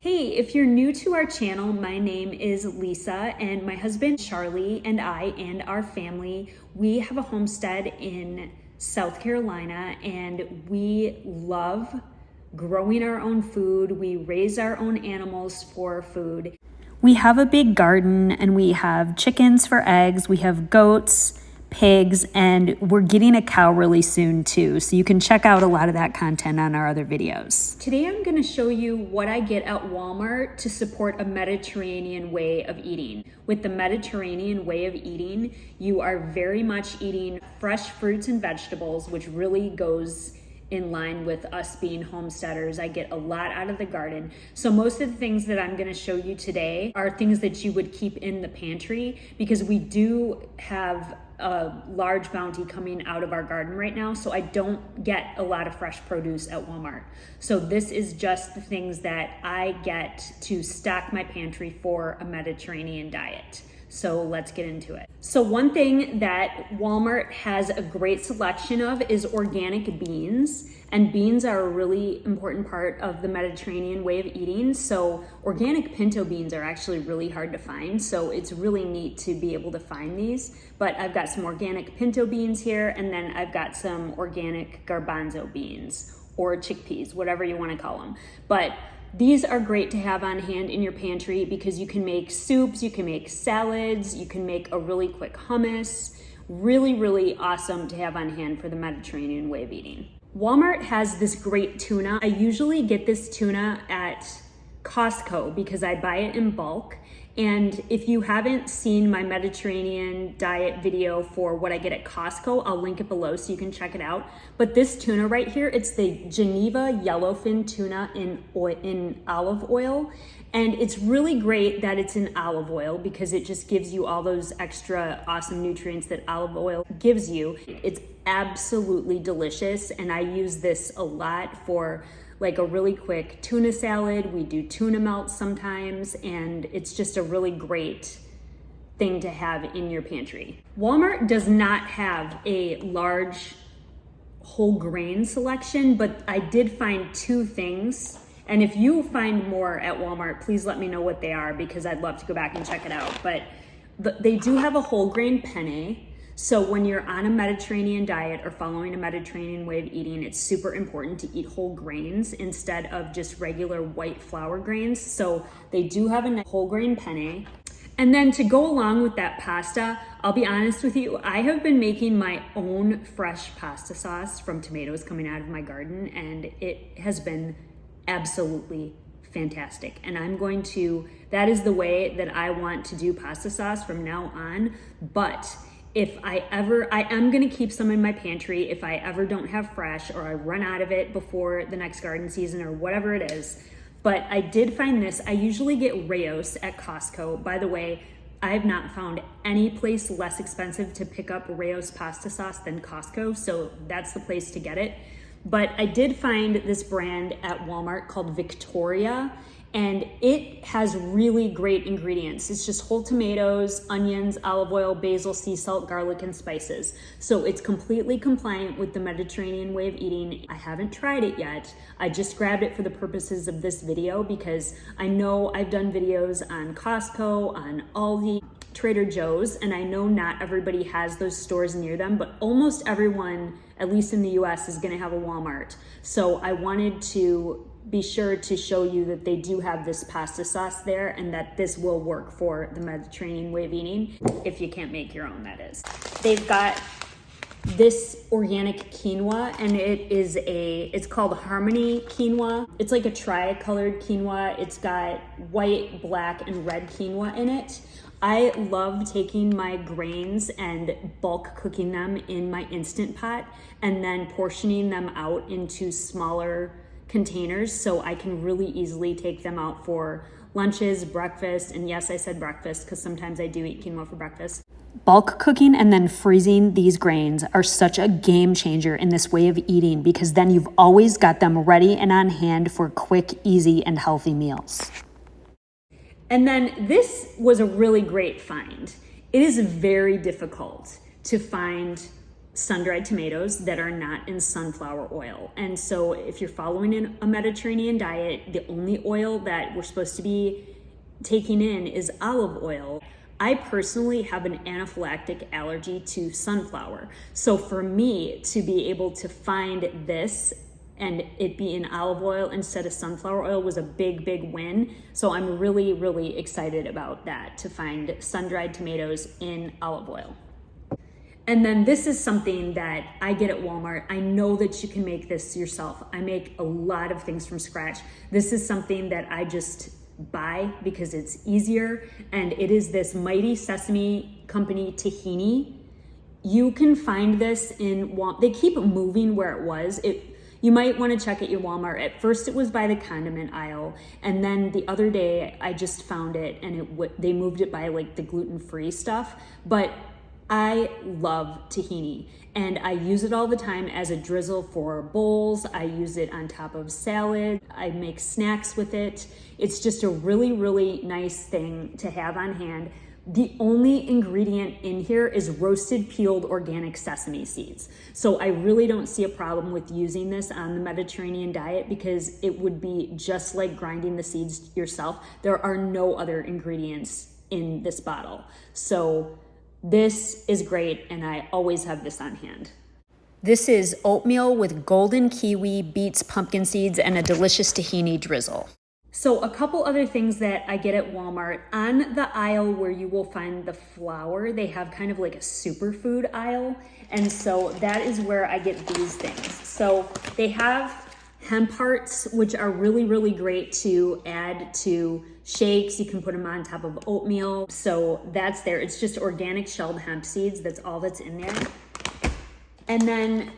Hey, if you're new to our channel, my name is Lisa, and my husband Charlie and I and our family, we have a homestead in South Carolina, and we love growing our own food. We raise our own animals for food. We have a big garden, and we have chickens for eggs, we have goats, pigs, and we're getting a cow really soon too, so you can check out a lot of that content on our other videos. Today I'm going to show you what I get at Walmart to support a Mediterranean way of eating. With the Mediterranean way of eating, you are very much eating fresh fruits and vegetables, which really goes in line with us being homesteaders. I get a lot out of the garden. So most of the things that I'm going to show you today are things that you would keep in the pantry, because we do have a large bounty coming out of our garden right now, so I don't get a lot of fresh produce at Walmart. So this is just the things that I get to stock my pantry for a Mediterranean diet. So let's get into it. So one thing that Walmart has a great selection of is organic beans. And beans are a really important part of the Mediterranean way of eating. So organic pinto beans are actually really hard to find. So it's really neat to be able to find these. But I've got some organic pinto beans here, and then I've got some organic garbanzo beans or chickpeas, whatever you want to call them. But these are great to have on hand in your pantry because you can make soups, you can make salads, you can make a really quick hummus. Really, really awesome to have on hand for the Mediterranean way of eating. Walmart has this great tuna. I usually get this tuna at Costco because I buy it in bulk. And if you haven't seen my Mediterranean diet video for what I get at Costco, I'll link it below so you can check it out. But this tuna right here, it's the Geneva yellowfin tuna in olive oil. And it's really great that it's in olive oil because it just gives you all those extra awesome nutrients that olive oil gives you. It's absolutely delicious, and I use this a lot for like a really quick tuna salad. We do tuna melts sometimes, and it's just a really great thing to have in your pantry. Walmart does not have a large whole grain selection, but I did find two things. And if you find more at Walmart, please let me know what they are because I'd love to go back and check it out. But they do have a whole grain penne. So when you're on a Mediterranean diet or following a Mediterranean way of eating, it's super important to eat whole grains instead of just regular white flour grains. So they do have a whole grain penne. And then to go along with that pasta, I'll be honest with you, I have been making my own fresh pasta sauce from tomatoes coming out of my garden, and it has been absolutely fantastic. And that is the way that I want to do pasta sauce from now on. But if I am gonna keep some in my pantry if I ever don't have fresh or I run out of it before the next garden season or whatever it is. But I did find this. I usually get Raos at Costco. By the way, I have not found any place less expensive to pick up Raos pasta sauce than Costco, so that's the place to get it. But I did find this brand at Walmart called Victoria, and it has really great ingredients. It's just whole tomatoes, onions, olive oil, basil, sea salt, garlic, and spices. So it's completely compliant with the Mediterranean way of eating. I haven't tried it yet. I just grabbed it for the purposes of this video because I know I've done videos on Costco, on Aldi, Trader Joe's, and I know not everybody has those stores near them, but almost everyone, at least in the US, is gonna have a Walmart. So I wanted to be sure to show you that they do have this pasta sauce there and that this will work for the Mediterranean way of eating, if you can't make your own, that is. They've got this organic quinoa, and it's called Harmony quinoa. It's like a tri-colored quinoa. It's got white, black, and red quinoa in it. I love taking my grains and bulk cooking them in my Instant Pot and then portioning them out into smaller containers so I can really easily take them out for lunches, breakfast, and yes, I said breakfast because sometimes I do eat quinoa for breakfast. Bulk cooking and then freezing these grains are such a game changer in this way of eating because then you've always got them ready and on hand for quick, easy, and healthy meals. And then this was a really great find. It is very difficult to find sun-dried tomatoes that are not in sunflower oil. And so if you're following a Mediterranean diet, the only oil that we're supposed to be taking in is olive oil. I personally have an anaphylactic allergy to sunflower. So for me to be able to find this and it be in olive oil instead of sunflower oil was a big, big win. So I'm really, really excited about that, to find sun-dried tomatoes in olive oil. And then this is something that I get at Walmart. I know that you can make this yourself. I make a lot of things from scratch. This is something that I just buy because it's easier, and it is this Mighty Sesame Company tahini. You can find this in Walmart. They keep moving where it was. You might want to check at your Walmart. At first it was by the condiment aisle, and then the other day I just found it and they moved it by like the gluten-free stuff. But I love tahini, and I use it all the time as a drizzle for bowls. I use it on top of salad. I make snacks with it. It's just a really, really nice thing to have on hand. The only ingredient in here is roasted peeled organic sesame seeds. So I really don't see a problem with using this on the Mediterranean diet because it would be just like grinding the seeds yourself. There are no other ingredients in this bottle. So this is great, and I always have this on hand. This is oatmeal with golden kiwi, beets, pumpkin seeds, and a delicious tahini drizzle. So a couple other things that I get at Walmart. On the aisle where you will find the flour, they have kind of like a superfood aisle. And so that is where I get these things. So they have hemp hearts, which are really, really great to add to shakes. You can put them on top of oatmeal. So that's there. It's just organic shelled hemp seeds. That's all that's in there. And then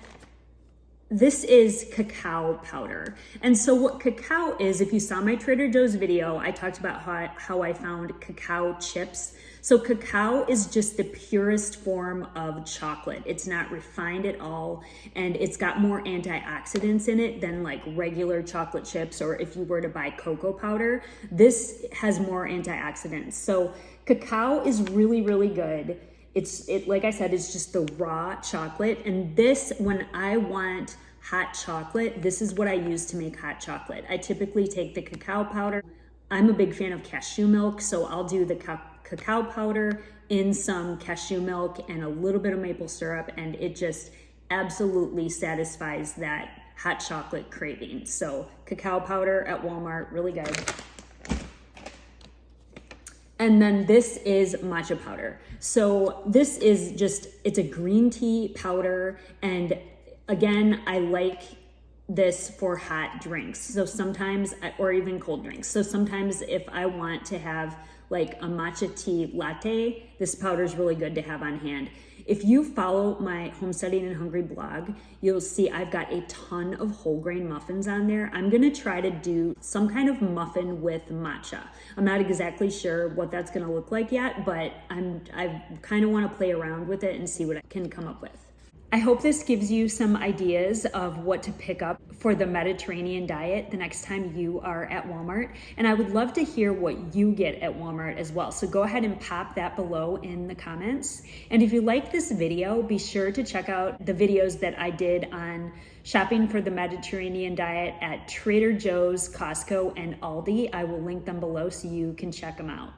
this is cacao powder. And so what cacao is, if you saw my Trader Joe's video, I talked about how I found cacao chips. So cacao is just the purest form of chocolate. It's not refined at all, and it's got more antioxidants in it than like regular chocolate chips, or if you were to buy cocoa powder. This has more antioxidants. So cacao is really, really good. Like I said, it's just the raw chocolate. And this, when I want hot chocolate, this is what I use to make hot chocolate. I typically take the cacao powder. I'm a big fan of cashew milk, so I'll do the cacao powder in some cashew milk and a little bit of maple syrup, and it just absolutely satisfies that hot chocolate craving. So cacao powder at Walmart, really good. And then this is matcha powder. So this is just, it's a green tea powder. And again, I like this for hot drinks. So sometimes, or even cold drinks. So sometimes if I want to have like a matcha tea latte, this powder is really good to have on hand. If you follow my Homesteading and Hungry blog, you'll see I've got a ton of whole grain muffins on there. I'm gonna try to do some kind of muffin with matcha. I'm not exactly sure what that's gonna look like yet, but I kind of wanna play around with it and see what I can come up with. I hope this gives you some ideas of what to pick up for the Mediterranean diet the next time you are at Walmart. And I would love to hear what you get at Walmart as well. So go ahead and pop that below in the comments. And if you like this video, be sure to check out the videos that I did on shopping for the Mediterranean diet at Trader Joe's, Costco, and Aldi. I will link them below so you can check them out.